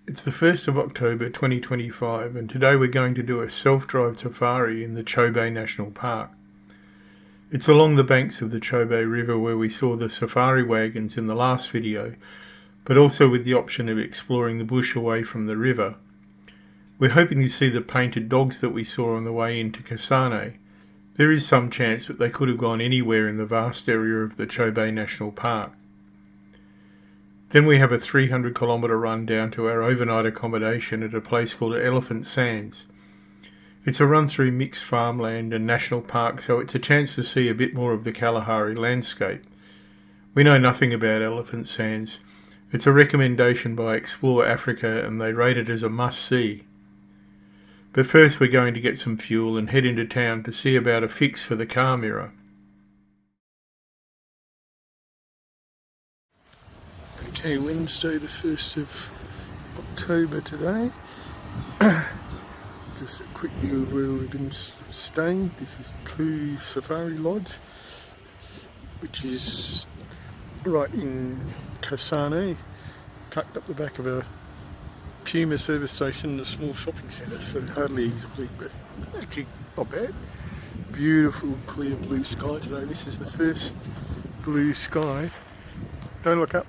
It's the 1st of October 2025 and today we're going to do a self-drive safari in the Chobe National Park. It's along the banks of the Chobe River where we saw the safari wagons in the last video, but also with the option of exploring the bush away from the river. We're hoping to see the painted dogs that we saw on the way into Kasane. There is some chance that they could have gone anywhere in the vast area of the Chobe National Park. Then we have a 300-kilometre run down to our overnight accommodation at a place called Elephant Sands. It's a run through mixed farmland and national park, so it's a chance to see a bit more of the Kalahari landscape. We know nothing about Elephant Sands. It's a recommendation by Explore Africa and they rate it as a must-see. But first we're going to get some fuel and head into town to see about a fix for the car mirror. Okay, Wednesday the 1st of October today. Just a quick view of where we've been staying. This is Clue Safari Lodge, which is right in Kasane, tucked up the back of a Puma service station and a small shopping centre, so hardly easily, but actually not bad. Beautiful clear blue sky today. This is the first blue sky. Don't look up.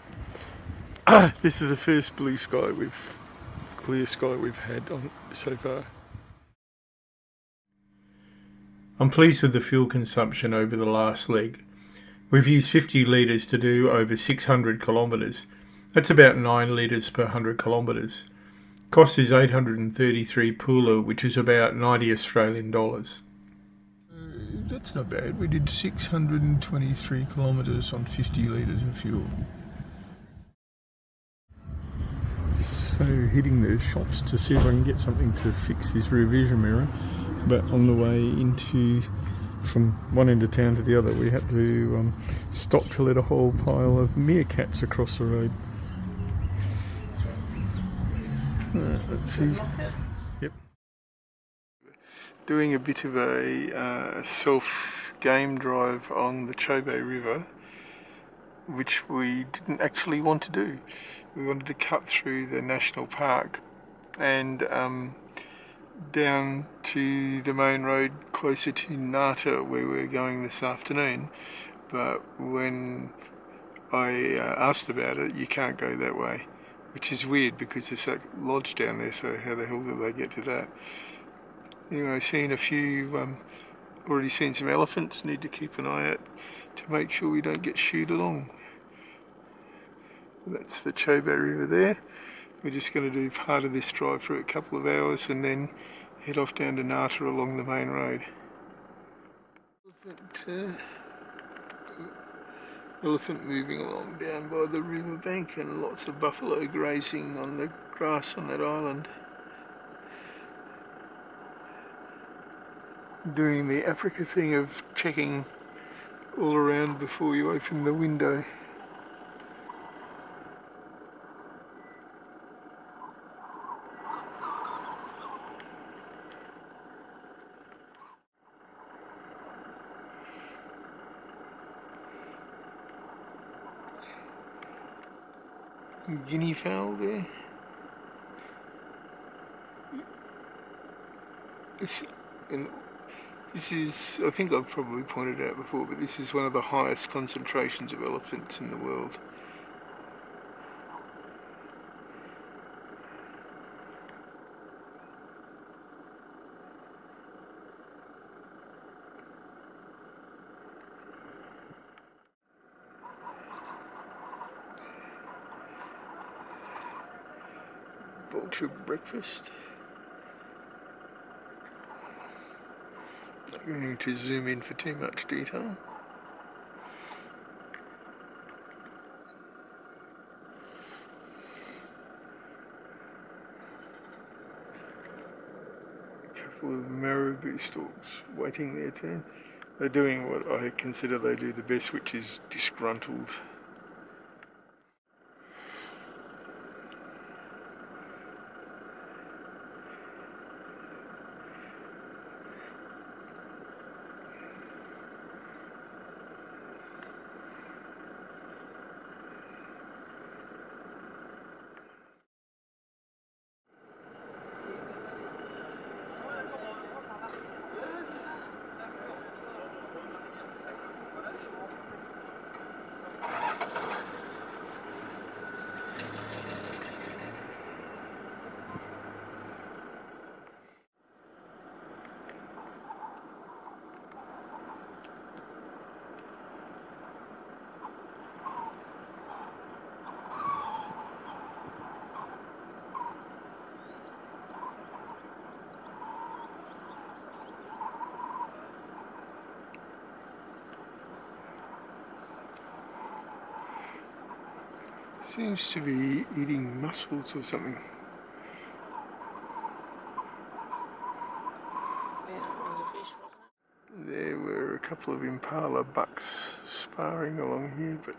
This is the first blue sky clear sky we've had on so far. I'm pleased with the fuel consumption over the last leg. We've used 50 litres to do over 600 kilometres. That's about 9 litres per 100 kilometres. Cost is 833 pula, which is about 90 Australian dollars. That's not bad. We did 623 kilometres on 50 litres of fuel. So hitting the shops to see if I can get something to fix this rear vision mirror, but on the way from one end of town to the other we had to stop to let a whole pile of meerkats across the road. Let's see. Yep. Doing a bit of a self-game drive on the Chobe River, which we didn't actually want to do. We wanted to cut through the national park and down to the main road closer to Nata, where we're going this afternoon. But when I asked about it, you can't go that way, which is weird because there's that lodge down there, so how the hell do they get to that? Anyway, seen a few, already seen some elephants, need to keep an eye out to make sure we don't get shooed along. That's the Chobe River there. We're just going to do part of this drive for a couple of hours and then head off down to Nata along the main road. Elephant moving along down by the riverbank and lots of buffalo grazing on the grass on that island. Doing the Africa thing of checking all around before you open the window. Guinea fowl there. This is, I think I've probably pointed out before, but this is one of the highest concentrations of elephants in the world. Vulture breakfast. Not going to zoom in for too much detail. A couple of marabou storks waiting their turn. They're doing what I consider they do the best, which is disgruntled. Seems to be eating mussels or something. Yeah, that one's a fish, wasn't it? There were a couple of impala bucks sparring along here, but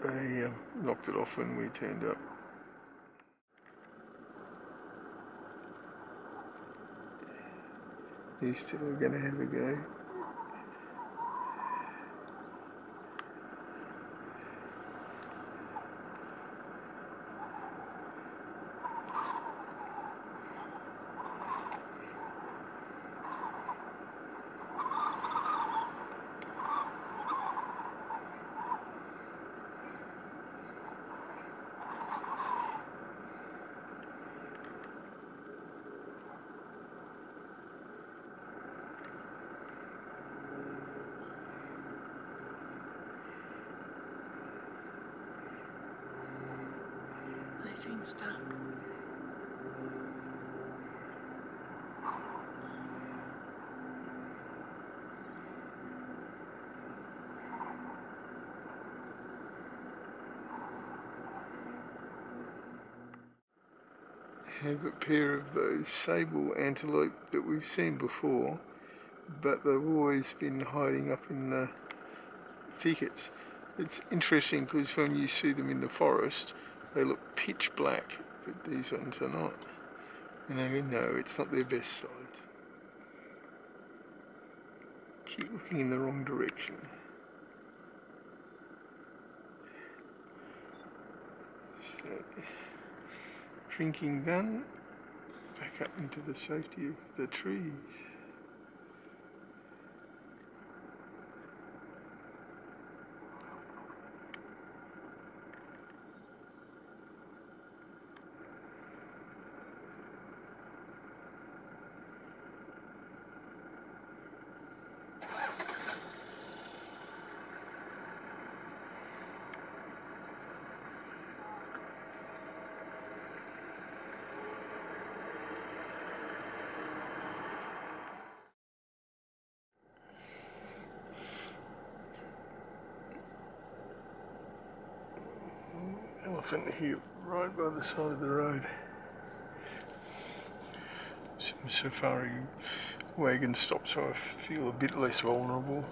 they knocked it off when we turned up. He's still going to have a go. They seem stuck. Have a pair of those sable antelope that we've seen before, but they've always been hiding up in the thickets. It's interesting because when you see them in the forest, they look pitch black, but these ones are not. And I know it's not their best side. Keep looking in the wrong direction. So, drinking done, back up into the safety of the trees. Elephant here, right by the side of the road. Some safari wagon stopped, so I feel a bit less vulnerable.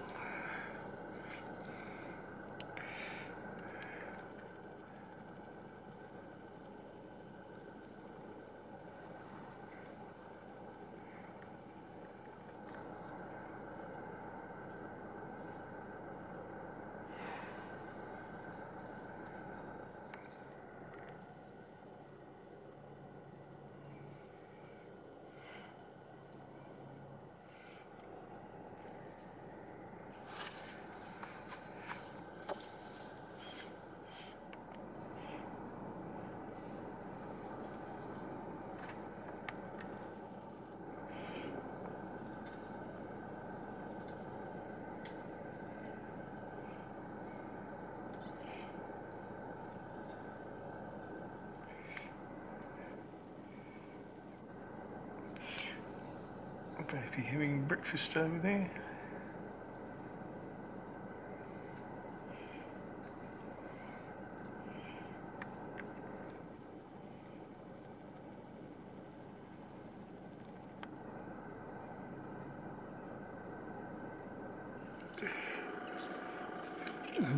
Baby having breakfast over there.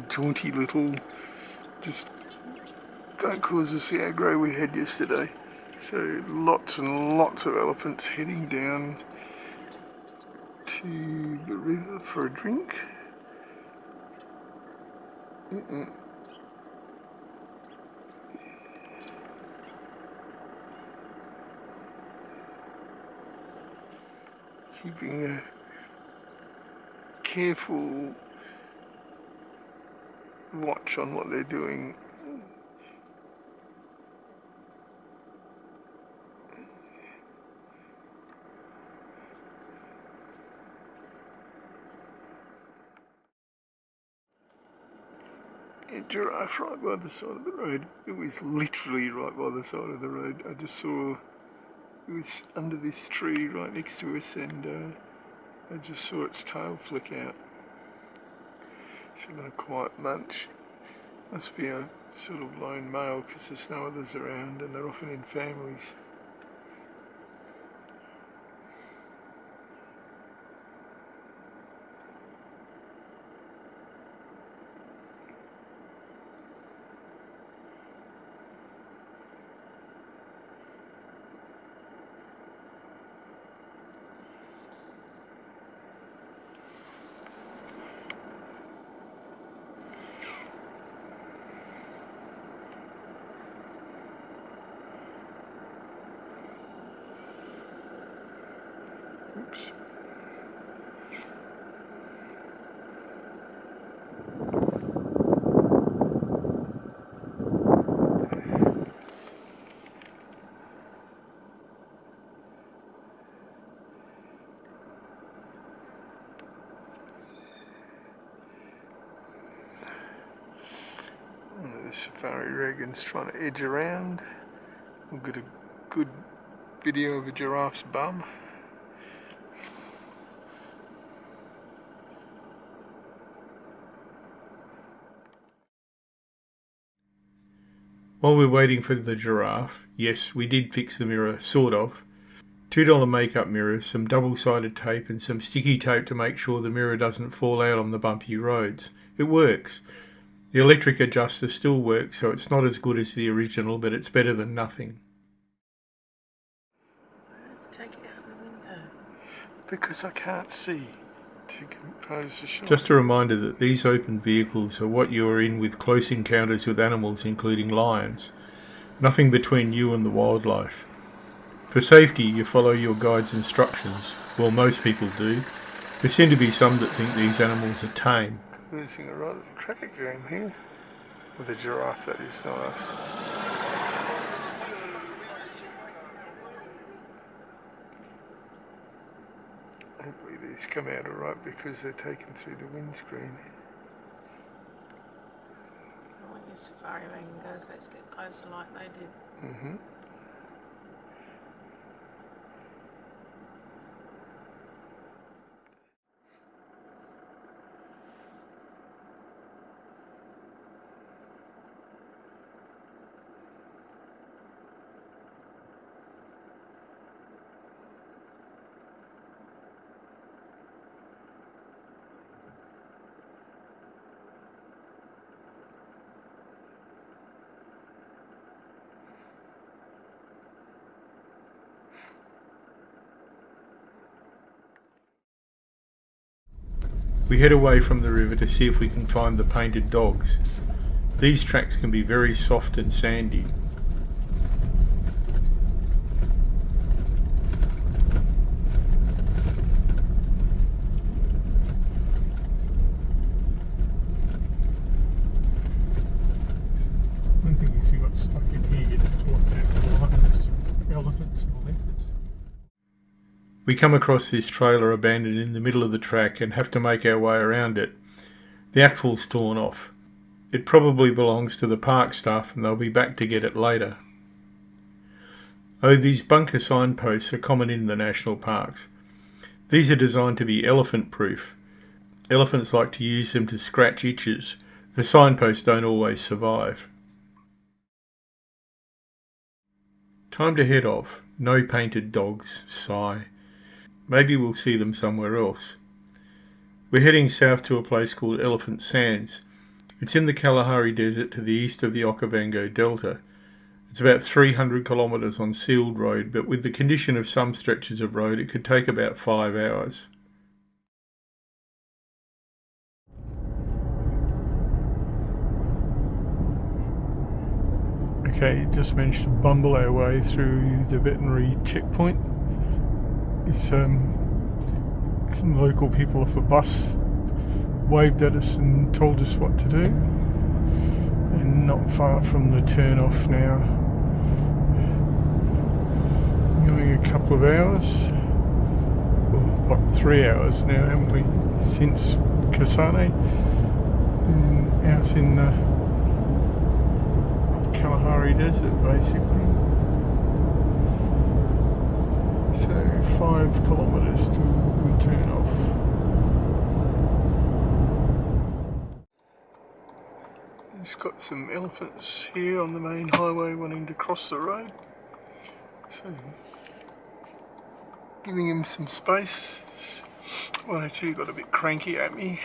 Jaunty little, just don't cause us the aggro we had yesterday. So lots and lots of elephants heading down to the river for a drink. Keeping a careful watch on what they're doing. A giraffe right by the side of the road. It was literally right by the side of the road. I just saw it was under this tree right next to us, and I just saw its tail flick out. Having a quiet munch. Must be a sort of lone male because there's no others around and they're often in families. Oops. The safari wagon's trying to edge around. We'll get a good video of a giraffe's bum. While we're waiting for the giraffe, yes, we did fix the mirror, sort of. $2 makeup mirrors, some double-sided tape and some sticky tape to make sure the mirror doesn't fall out on the bumpy roads. It works. The electric adjuster still works, so it's not as good as the original, but it's better than nothing. Take it out the window. Because I can't see to compose the shot. Just a reminder that these open vehicles are what you are in with close encounters with animals, including lions. Nothing between you and the wildlife. For safety, you follow your guide's instructions. Well, most people do. There seem to be some that think these animals are tame. Losing a right little traffic jam here. With a giraffe, that is, not us. Hopefully these come out alright because they're taken through the windscreen. When your safari wagon goes, let's get closer like they did. Mm-hmm. We head away from the river to see if we can find the painted dogs. These tracks can be very soft and sandy. I think if you got stuck in here, you'd have to watch out for lions, elephants and leopards. We come across this trailer abandoned in the middle of the track and have to make our way around it. The axle's torn off. It probably belongs to the park staff and they'll be back to get it later. Oh, these bunker signposts are common in the national parks. These are designed to be elephant proof. Elephants like to use them to scratch itches. The signposts don't always survive. Time to head off. No painted dogs, sigh. Maybe we'll see them somewhere else. We're heading south to a place called Elephant Sands. It's in the Kalahari Desert to the east of the Okavango Delta. It's about 300 kilometres on sealed road, but with the condition of some stretches of road, it could take about 5 hours. Okay, just managed to bumble our way through the veterinary checkpoint. It's some local people off a bus waved at us and told us what to do, and not far from the turn off now. Going a couple of hours, well, what, 3 hours now, haven't we, since Kasane, and out in the Kalahari Desert basically. So 5 kilometres till we turn off. It's got some elephants here on the main highway wanting to cross the road. So, giving him some space. One or two got a bit cranky at me.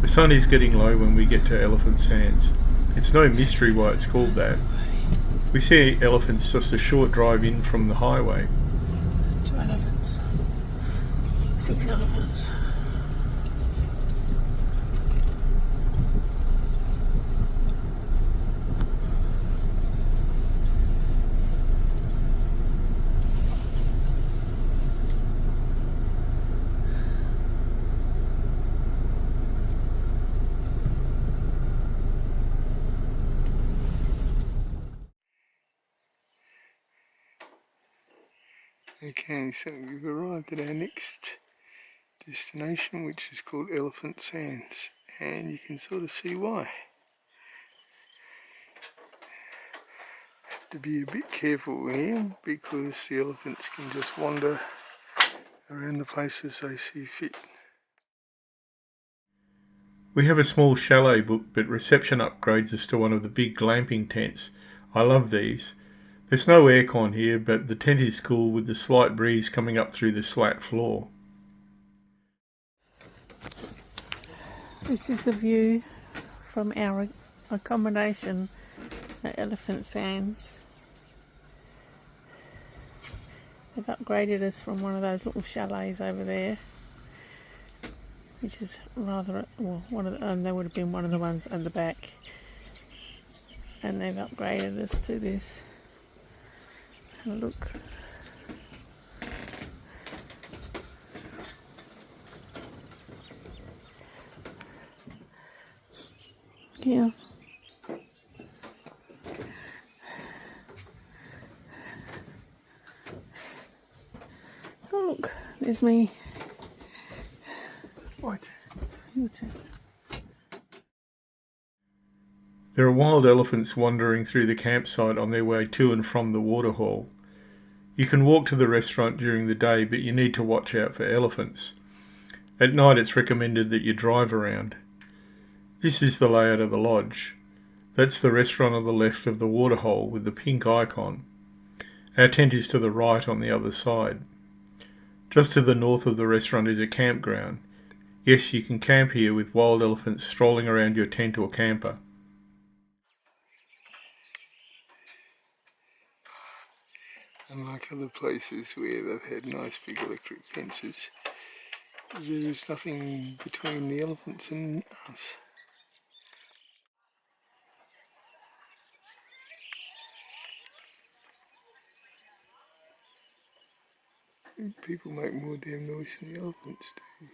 The sun is getting low when we get to Elephant Sands. It's no mystery why it's called that. We see elephants just a short drive in from the highway. 2 elephants. 6 elephants. Okay, so we've arrived at our next destination, which is called Elephant Sands, and you can sort of see why. Have to be a bit careful here because the elephants can just wander around the places they see fit. We have a small chalet booked, but reception upgrades us to one of the big glamping tents. I love these. There's no aircon here, but the tent is cool with the slight breeze coming up through the slat floor. This is the view from our accommodation at Elephant Sands. They've upgraded us from one of those little chalets over there, which is rather, well, they would have been one of the ones at the back, and they've upgraded us to this. And look. Yeah. Oh look, there's me. What? Your turn. There are wild elephants wandering through the campsite on their way to and from the waterhole. You can walk to the restaurant during the day, but you need to watch out for elephants. At night it's recommended that you drive around. This is the layout of the lodge. That's the restaurant on the left of the waterhole with the pink icon. Our tent is to the right on the other side. Just to the north of the restaurant is a campground. Yes, you can camp here with wild elephants strolling around your tent or camper. Unlike other places where they've had nice big electric fences, there is nothing between the elephants and us. People make more damn noise than the elephants do.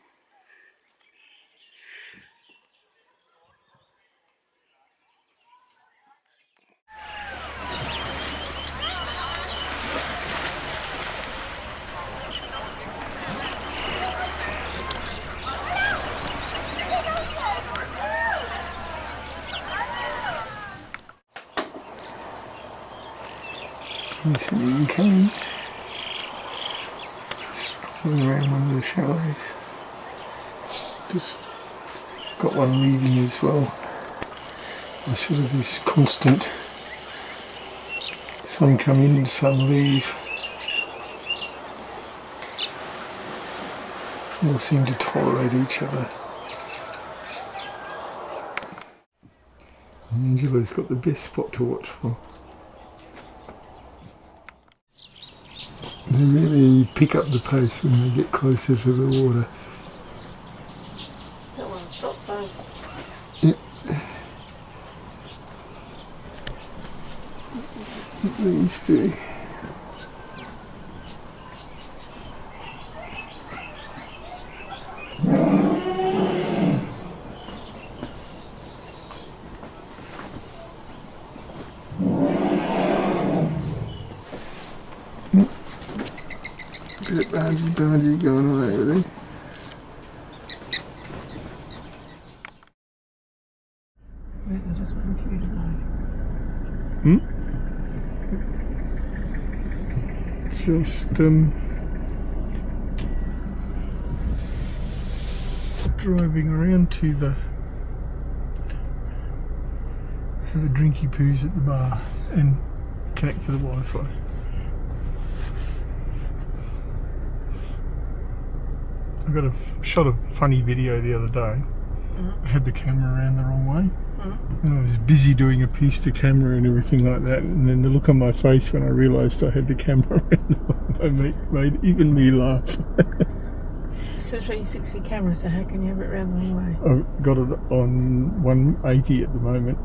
Nice and even cane. Strolling around one of the chalets. Just got one leaving as well. I sort of this constant some come in, some leave. They all seem to tolerate each other. Angela's got the best spot to watch for. They really pick up the pace when they get closer to the water. That one stopped though. Yep. These do. Bit of bargy going on over there. I think I just went for you to know. Just driving around to have a drinky poos at the bar and connect to the Wi-Fi. I got shot a funny video the other day. I had the camera around the wrong way. And I was busy doing a piece to camera and everything like that, and then the look on my face when I realised I had the camera around the wrong way made even me laugh. It's a 360 camera, so how can you have it around the wrong way? I've got it on 180 at the moment.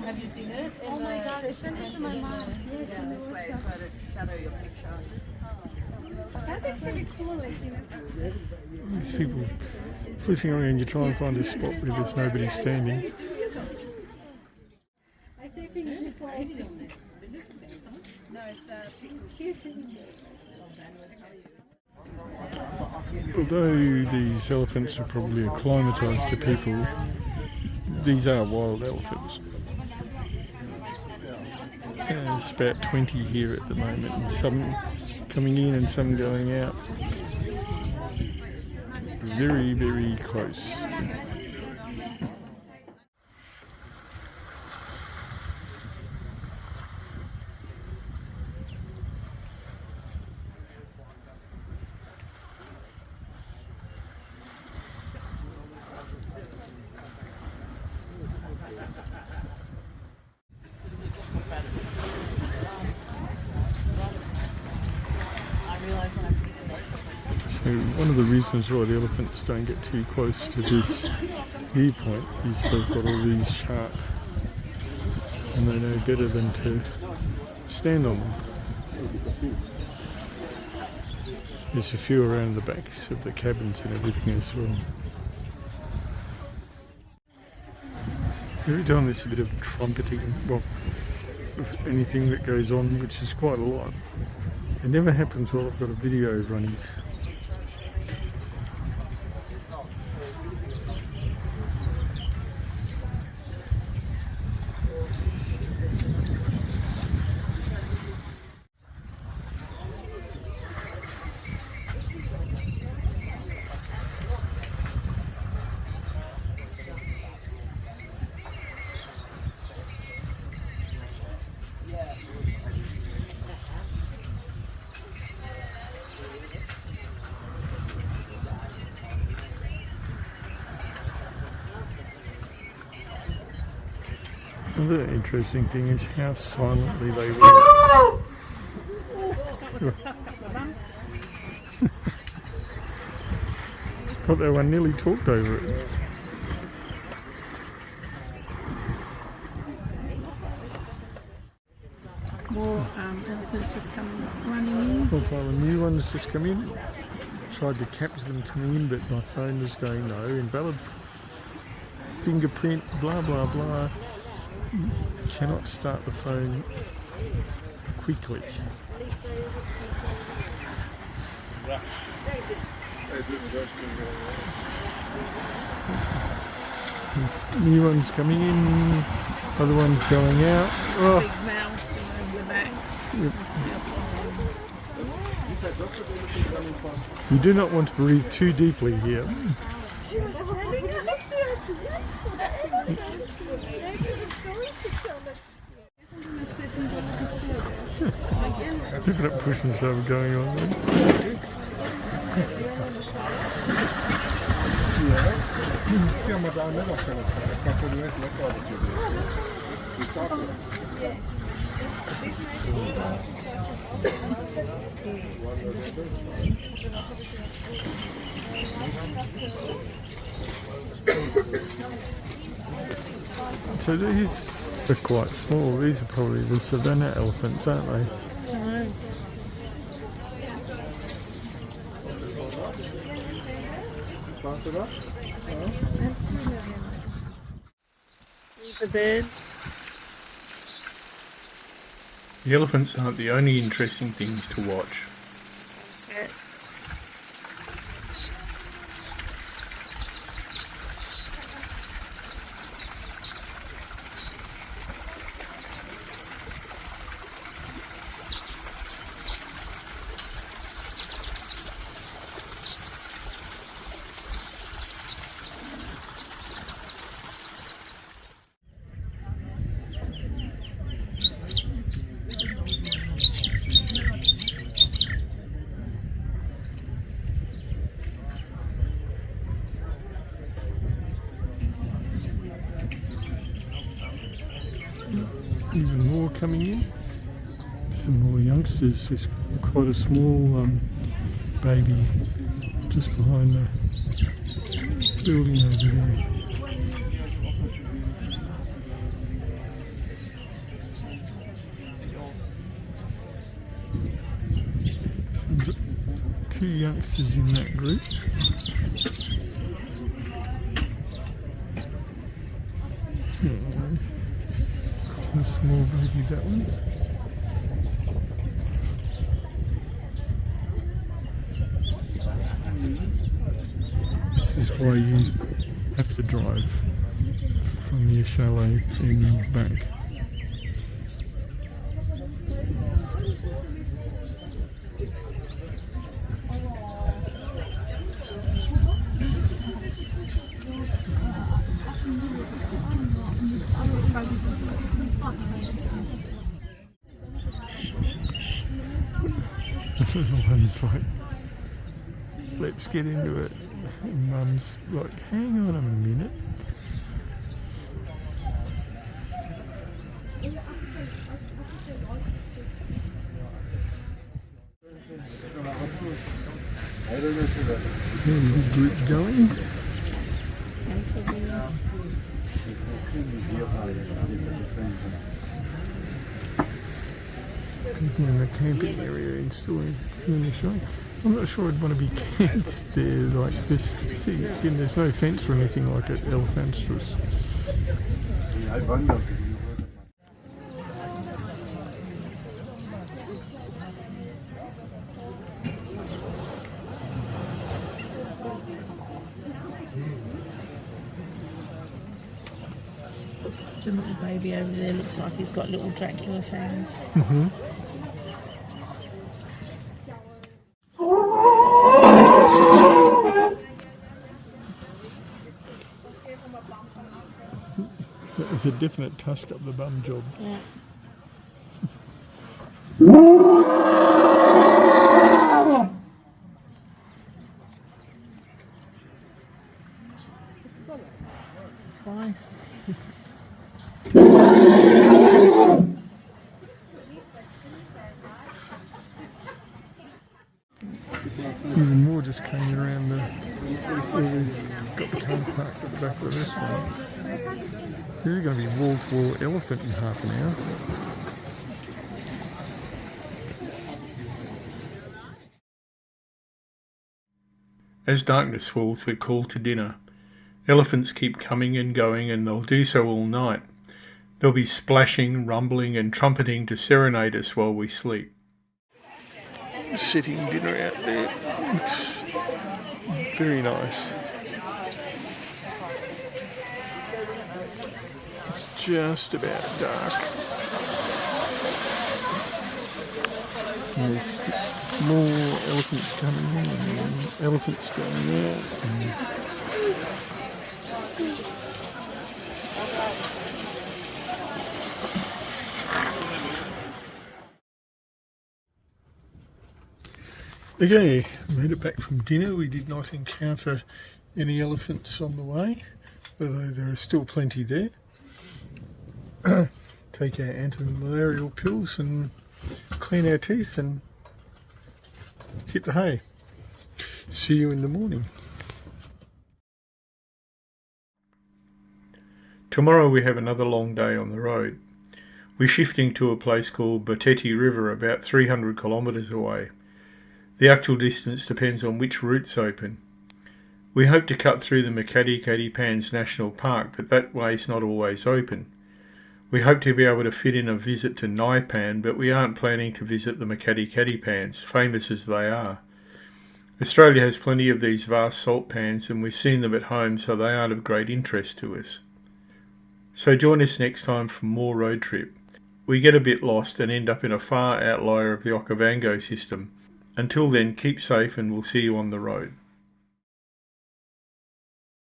Have you seen it? Oh my god, I sent it to my mom. Yeah, this way, try to shadow your picture. That's actually cool, like, you know. These people flitting around, you try and find a spot where there's nobody standing. I say things just right. Is this the same song? No, it's huge, isn't it? Although these elephants are probably acclimatised to people, these are wild elephants. There's about 20 here at the moment, and some coming in and some going out. Very, very close. So one of the reasons why the elephants don't get too close to this viewpoint is they've got all these sharp, and they know better than to stand on them. There's a few around the backs of the cabins and everything as well. Every time there's a bit of trumpeting, well, of anything that goes on, which is quite a lot. It never happens while I've got a video running. Another interesting thing is how silently they walk. Got that one nearly talked over it. More elephants just come running in. A pile of new ones just come in. Tried to capture them coming in, but my phone was going no. Invalid fingerprint, blah blah blah. Cannot start the phone quickly. There's new ones coming in, other ones going out. Oh. Big mouse still over the back. Yep. You do not want to breathe too deeply here. She was telling us Different push and shove going on there. So these are quite small. These are probably the savannah elephants, aren't they? The birds. The elephants aren't the only interesting things to watch. Sunset. Even more coming in. Some more youngsters. There's quite a small baby just behind the building over there. Two youngsters in that group. A small baby, that one. This is why you have to drive from your chalet and back. The little one's like, let's get into it. And Mum's like, hang on a minute. There's the group going. People in the camping area installing in the show. I'm not sure I'd want to be camped there like this. See, again, there's no fence or anything like at Elfanstras. The little baby over there looks like he's got little Dracula fangs. That was a definite tusk up the bum job. Yeah. Twice. Even more just came around the where we've got the car parked at the back of this one. This is going to be wall-to-wall elephant in half an hour. As darkness falls, we're called to dinner. Elephants keep coming and going, and they'll do so all night. They'll be splashing, rumbling and trumpeting to serenade us while we sleep. Sitting dinner out there looks very nice. It's just about dark. And there's more elephants coming in and elephants going out. Okay, made it back from dinner. We did not encounter any elephants on the way, although there are still plenty there. Take our anti-malarial pills and clean our teeth and hit the hay. See you in the morning. Tomorrow we have another long day on the road. We're shifting to a place called Boteti River, about 300 kilometres away. The actual distance depends on which route's open. We hope to cut through the Makati Pans National Park, but that way's not always open. We hope to be able to fit in a visit to Naipan, but we aren't planning to visit the Makati pans, famous as they are. Australia has plenty of these vast salt pans and we've seen them at home, so they aren't of great interest to us. So join us next time for more road trip. We get a bit lost and end up in a far outlier of the Okavango system. Until then, keep safe and we'll see you on the road.